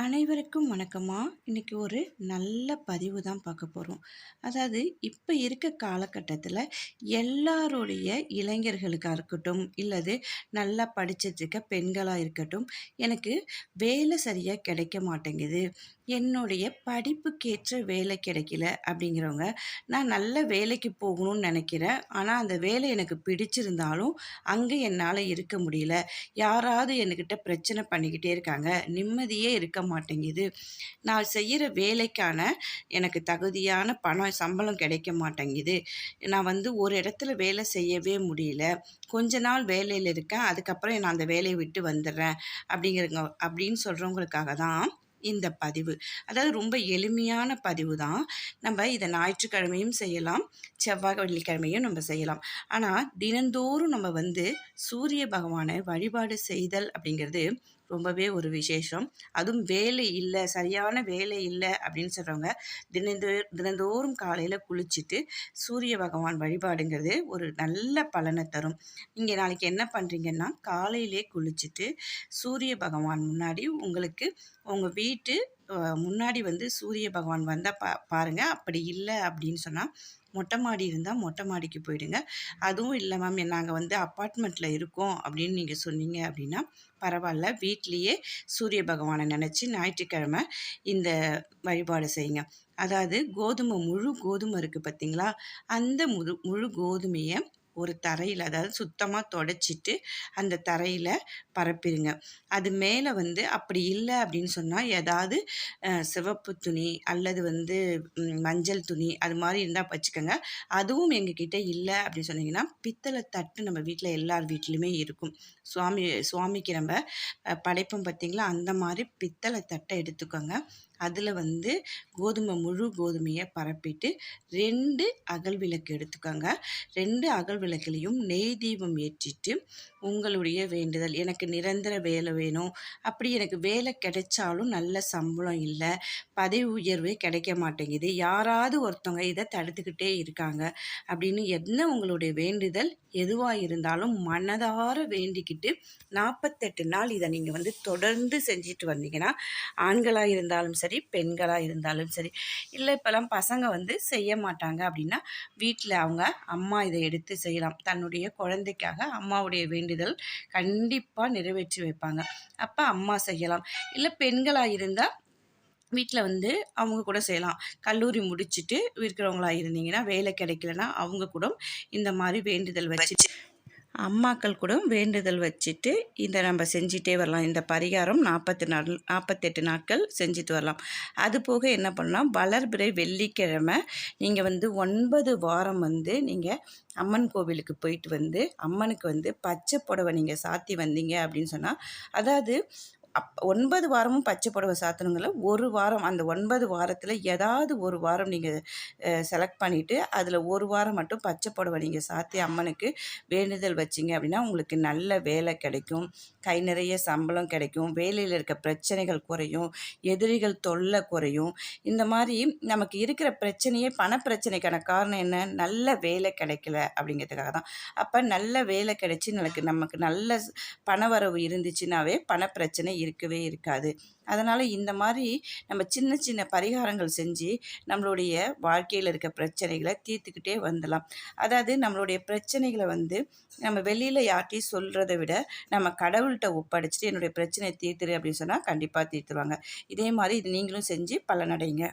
அனைவருக்கும் வணக்கம்மா. இன்னைக்கு ஒரு நல்ல பதிவு தான் பார்க்க போகிறோம். அதாவது இப்போ இருக்க காலகட்டத்தில் எல்லாருடைய இளைஞர்களுக்காக இருக்கட்டும், இல்லது நல்லா படிச்சிட்டு இருக்க பெண்களாக இருக்கட்டும், எனக்கு வேலை சரியாக கிடைக்க மாட்டேங்குது, என்னுடைய படிப்புக்கேற்ற வேலை கிடைக்கல அப்படிங்கிறவங்க, நான் நல்ல வேலைக்கு போகணும்னு நினைக்கிறேன். ஆனால் அந்த வேலை எனக்கு பிடிச்சிருந்தாலும் அங்கே என்னால் இருக்க முடியல. யாராவது என்கிட்ட பிரச்சனை பண்ணிக்கிட்டே இருக்காங்க, நிம்மதியே இருக்க மாட்டேங்குது. நான் செய்கிற வேலைக்கான எனக்கு தகுதியான பணம் சம்பளம் கிடைக்க மாட்டேங்குது. நான் ஒரு இடத்துல வேலை செய்யவே முடியல. கொஞ்ச நாள் வேலையில் இருக்கேன், அதுக்கப்புறம் நான் அந்த வேலையை விட்டு வந்துடுறேன் அப்படின்னு சொல்கிறவங்களுக்காக தான் இந்த பதிவு. அதாவது ரொம்ப எளிமையான பதிவு தான். நம்ம இதை ஞாயிற்றுக்கிழமையும் செய்யலாம், செவ்வாய் வெள்ளிக்கிழமையும் நம்ம செய்யலாம். ஆனால் தினந்தோறும் நம்ம சூரிய பகவானை வழிபாடு செய்தல் அப்படிங்கிறது ரொம்பவே ஒரு விசேஷம். அதுவும் வேலை இல்லை, சரியான வேலை இல்லை அப்படின்னு சொல்கிறவங்க தினந்தோறும் காலையில் குளிச்சுட்டு சூரிய பகவான் வழிபாடுங்கிறது ஒரு நல்ல பலனை தரும். நீங்கள் நாளைக்கு என்ன பண்ணுறீங்கன்னா, காலையிலே குளிச்சுட்டு சூரிய பகவான் முன்னாடி உங்களுக்கு உங்கள் வீட்டு முன்னாடி சூரிய பகவான் வந்தால் பாருங்கள். அப்படி இல்லை அப்படின்னு சொன்னால் மொட்டை மாடி இருந்தால் மொட்டை மாடிக்கு போயிடுங்க. அதுவும் இல்லை மேம், நாங்கள் அப்பார்ட்மெண்ட்டில் இருக்கோம் அப்படின்னு நீங்கள் சொன்னீங்க அப்படின்னா பரவாயில்ல, வீட்லேயே சூரிய பகவானை நினச்சி ஞாயிற்றுக்கிழமை இந்த வழிபாடு செய்யுங்க. அதாவது முழு கோதுமை இருக்குது பார்த்தீங்களா, அந்த முழு கோதுமையை ஒரு தரையில், அதாவது சுத்தமாக தொடச்சிட்டு அந்த தரையில் பரப்பிடுங்க. அது மேலே அப்படி இல்லை அப்படின்னு சொன்னால் ஏதாவது சிவப்பு துணி அல்லது மஞ்சள் துணி அது மாதிரி இருந்தால் வச்சுக்கோங்க. அதுவும் எங்ககிட்ட இல்லை அப்படின்னு சொன்னீங்கன்னா பித்தளை தட்டு நம்ம வீட்டில் எல்லார் வீட்லேயுமே இருக்கும். சுவாமிக்கு நம்ம படைப்போம் பார்த்தீங்களா, அந்த மாதிரி பித்தளை தட்டை எடுத்துக்கோங்க. அதில் முழு கோதுமையை பரப்பிட்டு 2 அகல் விளக்கு எடுத்துக்கோங்க. 2 அகல் விளக்குலையும் நெய் தீபம் ஏற்றிட்டு உங்களுடைய வேண்டுதல், எனக்கு நிரந்தர வேலை வேணும், அப்படி எனக்கு வேலை கிடைச்சாலும் நல்ல சம்பளம் இல்லை, பதவி உயர்வே கிடைக்க மாட்டேங்குது, யாராவது ஒருத்தவங்க இதை தடுத்துக்கிட்டே இருக்காங்க அப்படின்னு என்ன உங்களுடைய வேண்டுதல் எதுவாக இருந்தாலும் மனதார வேண்டிக்கிட்டு 48 நாள் இதை நீங்கள் தொடர்ந்து செஞ்சுட்டு வந்தீங்கன்னா, ஆண்களாக இருந்தாலும் சரி பெண்களாக இருந்தாலும் சரி, இல்லை இப்போலாம் பசங்க செய்ய மாட்டாங்க அப்படின்னா வீட்டில் அவங்க அம்மா இதை எடுத்து செய்யலாம். தன்னுடைய குழந்தைக்காக அம்மாவுடைய வேண்டுதல் கண்டிப்பாக நிறைவேற்றி வைப்பாங்க. அப்போ அம்மா செய்யலாம். இல்லை பெண்களாக இருந்தால் வீட்டில் அவங்க கூட செய்யலாம். கல்லூரி முடிச்சுட்டு இருக்கிறவங்களா இருந்தீங்கன்னா, வேலை கிடைக்கலன்னா அவங்க கூட இந்த மாதிரி வேண்டுதல் வச்சு அம்மாக்கள் கூட வேண்டுதல் வச்சுட்டு இதை நம்ம செஞ்சிட்டே வரலாம். இந்த பரிகாரம் 48 நாட்கள் செஞ்சுட்டு வரலாம். அது போக என்ன பண்ணலாம், வளர்பிறை வெள்ளிக்கிழமை நீங்கள் 9 வாரம் நீங்கள் அம்மன் கோவிலுக்கு போயிட்டு அம்மனுக்கு பச்சை புடவை நீங்கள் சாத்தி வந்தீங்க அப்படின்னு சொன்னால், அதாவது 9 வாரமும் பச்சை புடவை சாத்தணுங்கள. ஒரு வாரம், அந்த 9 வாரத்தில் ஏதாவது ஒரு வாரம் நீங்கள் செலக்ட் பண்ணிவிட்டு அதில் ஒரு வாரம் மட்டும் பச்சை புடவை நீங்கள் சாத்தி அம்மனுக்கு வேண்டுதல் வச்சிங்க அப்படின்னா உங்களுக்கு நல்ல வேலை கிடைக்கும், கை நிறைய சம்பளம் கிடைக்கும், வேலையில் இருக்க பிரச்சனைகள் குறையும், எதிரிகள் தொல்லை குறையும். இந்த மாதிரி நமக்கு இருக்கிற பிரச்சனையே பணப்பிரச்சனைக்கான காரணம் என்ன, நல்ல வேலை கிடைக்கல அப்படிங்கிறதுக்காக தான். அப்போ நல்ல வேலை கிடைச்சி நமக்கு நல்ல பணவரவு இருந்துச்சுன்னாவே பணப்பிரச்சனை இருக்கவே இருக்காது. அதனால் இந்த மாதிரி நம்ம சின்ன சின்ன பரிகாரங்கள் செஞ்சு நம்மளுடைய வாழ்க்கையில் இருக்க பிரச்சனைகளை தீர்த்துக்கிட்டே வந்துடலாம். அதாவது நம்மளுடைய பிரச்சனைகளை நம்ம வெளியில் யார்ட்டையும் சொல்கிறத விட நம்ம கடவுள்கிட்ட ஒப்படைச்சிட்டு என்னுடைய பிரச்சனையை தீர்த்துரு அப்படின்னு சொன்னால் கண்டிப்பாக தீர்த்துருவாங்க. இதே மாதிரி இது நீங்களும் செஞ்சு பலனடைங்க.